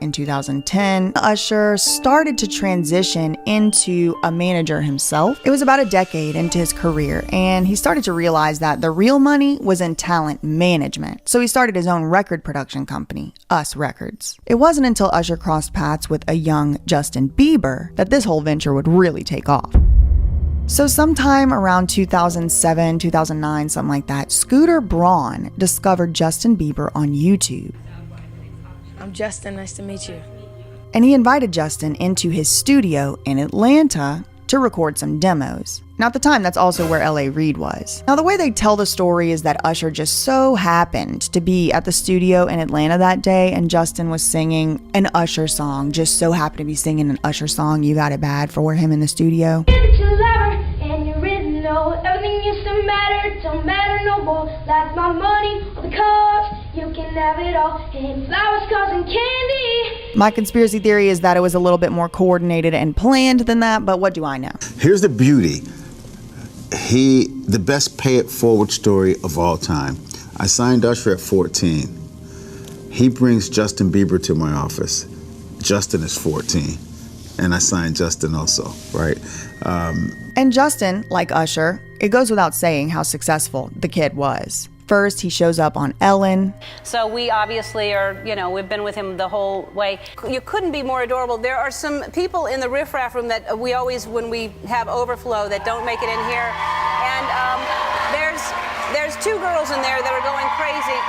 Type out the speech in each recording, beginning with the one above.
In 2010, Usher started to transition into a manager himself. It was about a decade into his career, and he started to realize that the real money was in talent management. So he started his own record production company, Us Records. It wasn't until Usher crossed paths with a young Justin Bieber that this whole venture would really take off. So sometime around 2007, 2009, something like that, Scooter Braun discovered Justin Bieber on YouTube. I'm Justin, nice to meet you. And he invited Justin into his studio in Atlanta to record some demos. Now at the time, that's also where L.A. Reid was. Now the way they tell the story is that Usher just so happened to be at the studio in Atlanta that day, and Justin was singing an Usher song, just so happened to be singing an Usher song, You Got It Bad, for him in the studio. Everything used to matter, don't matter no more. Like my money or the cars, you can have it all. And flowers, cars, and candy. My conspiracy theory is that it was a little bit more coordinated and planned than that, but what do I know? Here's the beauty. The best pay it forward story of all time. I signed Usher at 14. He brings Justin Bieber to my office. Justin is 14. And I signed Justin also, right? And Justin, like Usher, it goes without saying how successful the kid was. First, he shows up on Ellen. So we obviously are, we've been with him the whole way. You couldn't be more adorable. There are some people in the riffraff room that we always, when we have overflow, that don't make it in here. And there's two girls in there that are going crazy.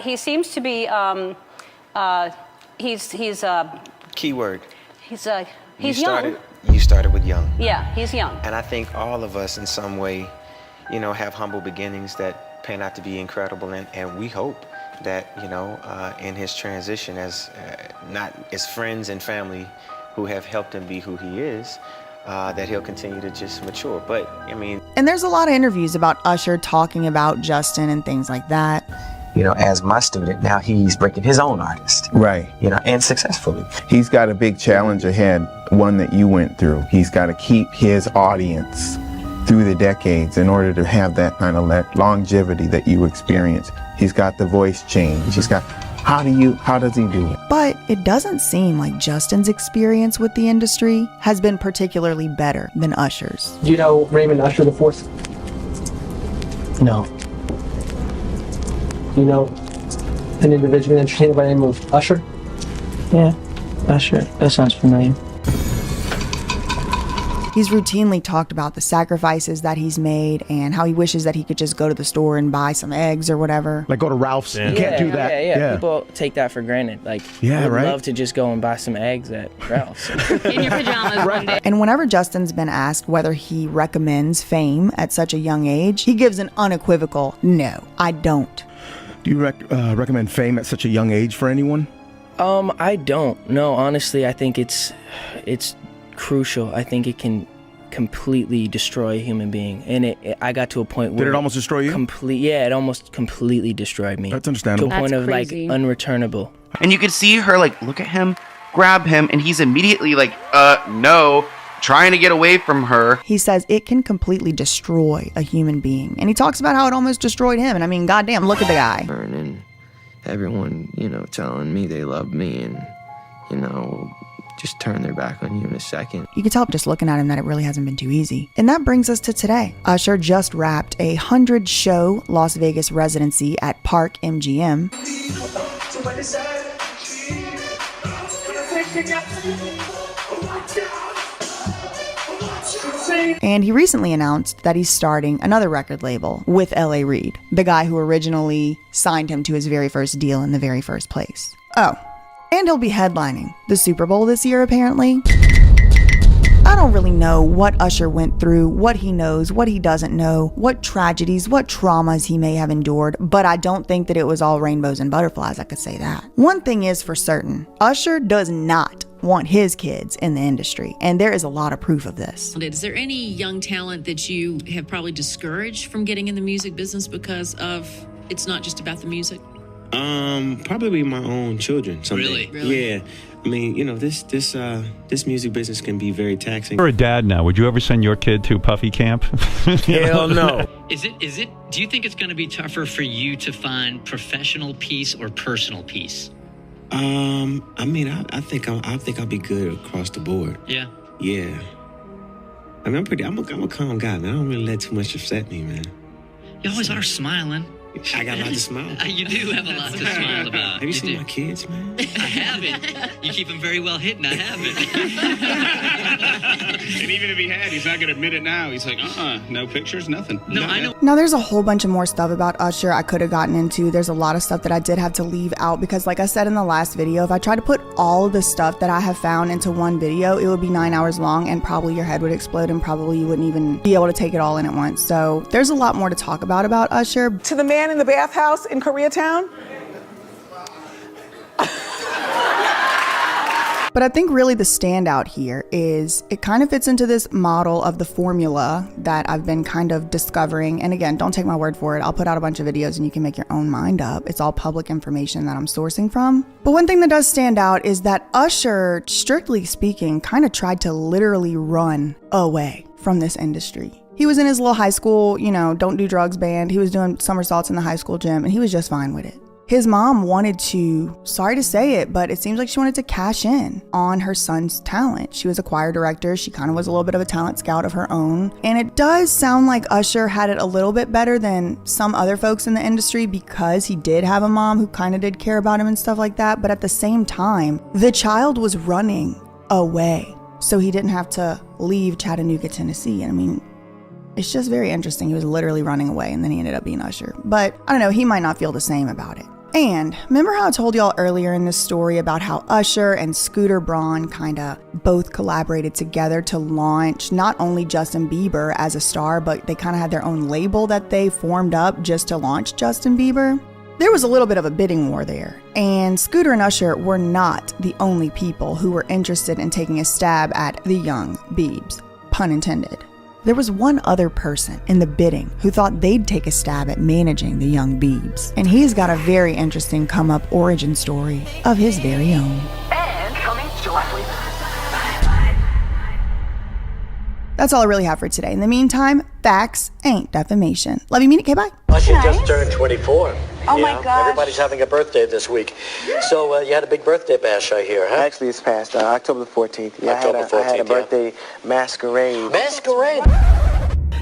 He seems to be, he's keyword. He's young. You started with young. Yeah, he's young. And I think all of us in some way, have humble beginnings that pan out to be incredible. And we hope that, in his transition as friends and family who have helped him be who he is, that he'll continue to just mature. But, And there's a lot of interviews about Usher talking about Justin and things like that. As my student, now he's breaking his own artist. Right. And successfully. He's got a big challenge ahead, one that you went through. He's got to keep his audience through the decades in order to have that kind of longevity that you experience. He's got the voice change. He's got, how does he do it? But it doesn't seem like Justin's experience with the industry has been particularly better than Usher's. Do you know Raymond Usher the Fourth? No. Do you know an individual entertainer by the name of Usher? Yeah, Usher. That sounds familiar. He's routinely talked about the sacrifices that he's made and how he wishes that he could just go to the store and buy some eggs or whatever. Like go to Ralph's. You can't do that. Yeah. People take that for granted. Like, I would love to just go and buy some eggs at Ralph's. In your pajamas one day. And whenever Justin's been asked whether he recommends fame at such a young age, he gives an unequivocal, no, I don't. Do you recommend fame at such a young age for anyone? I don't. No, honestly, I think it's crucial. I think it can completely destroy a human being, and I got to a point where did it almost destroy you? It almost completely destroyed me. That's understandable. To a point of crazy. Like unreturnable. And you could see her like look at him, grab him, and he's immediately like, no, trying to get away from her. He says it can completely destroy a human being, and he talks about how it almost destroyed him. And I mean, goddamn, look at the guy. And everyone, telling me they love me, and just turn their back on you in a second. You can tell just looking at him that it really hasn't been too easy. And that brings us to today. Usher just wrapped a 100-show Las Vegas residency at Park MGM. And he recently announced that he's starting another record label with L.A. Reid, the guy who originally signed him to his very first deal in the very first place. Oh, and he'll be headlining the Super Bowl this year, apparently. I don't really know what Usher went through, what he knows, what he doesn't know, what tragedies, what traumas he may have endured, but I don't think that it was all rainbows and butterflies, I could say that. One thing is for certain, Usher does not want his kids in the industry, and there is a lot of proof of this. Is there any young talent that you have probably discouraged from getting in the music business because of it's not just about the music? Probably my own children someday. Really? Yeah. I mean, you know, this music business can be very taxing. You're a dad now. Would you ever send your kid to Puffy camp? Hell no. Is it, do you think it's going to be tougher for you to find professional peace or personal peace? I mean, I think I'll be good across the board. Yeah. Yeah. I mean, I'm a calm guy, man. I don't really let too much upset me, man. You always are smiling. I got a lot to smile. You do have a lot to smile about. Have you seen my kids, man? I haven't. You keep them very well hidden. I haven't. And even if he had, he's not going to admit it now. He's like, no pictures, nothing. No, I know. Now, there's a whole bunch of more stuff about Usher I could have gotten into. There's a lot of stuff that I did have to leave out because, like I said in the last video, if I tried to put all of the stuff that I have found into one video, it would be 9 hours long and probably your head would explode and probably you wouldn't even be able to take it all in at once. So there's a lot more to talk about Usher. To the man in the bathhouse in Koreatown? But I think really the standout here is it kind of fits into this model of the formula that I've been kind of discovering. And again, don't take my word for it. I'll put out a bunch of videos and you can make your own mind up. It's all public information that I'm sourcing from. But one thing that does stand out is that Usher, strictly speaking, kind of tried to literally run away from this industry. He was in his little high school, don't do drugs band. He was doing somersaults in the high school gym and he was just fine with it. His mom wanted to, sorry to say it, but it seems like she wanted to cash in on her son's talent. She was a choir director. She kind of was a little bit of a talent scout of her own. And it does sound like Usher had it a little bit better than some other folks in the industry because he did have a mom who kind of did care about him and stuff like that. But at the same time, the child was running away. So he didn't have to leave Chattanooga, Tennessee. And I mean, it's just very interesting. He was literally running away and then he ended up being Usher. But I don't know, he might not feel the same about it. And remember how I told y'all earlier in this story about how Usher and Scooter Braun kind of both collaborated together to launch not only Justin Bieber as a star, but they kind of had their own label that they formed up just to launch Justin Bieber? There was a little bit of a bidding war there, and Scooter and Usher were not the only people who were interested in taking a stab at the young Biebs, pun intended. There was one other person in the bidding who thought they'd take a stab at managing the young Biebs. And he's got a very interesting come-up origin story of his very own. And coming shortly. That's all I really have for today. In the meantime, facts ain't defamation. Love you, mean it, okay, bye. Usher just turned 24. Oh my gosh. Everybody's having a birthday this week. So you had a big birthday bash, I hear, huh? Actually, it's past October the 14th. Yeah, October 14th, I had a birthday masquerade. Masquerade?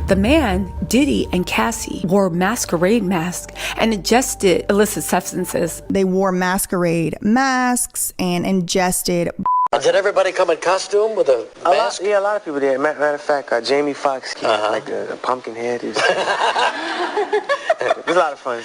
The man, Diddy, and Cassie wore masquerade masks and ingested illicit substances. They wore masquerade masks and ingested. Did everybody come in costume with a mask? A lot of people did. Matter of fact, Jamie Foxx, like a pumpkin head. It was a lot of fun.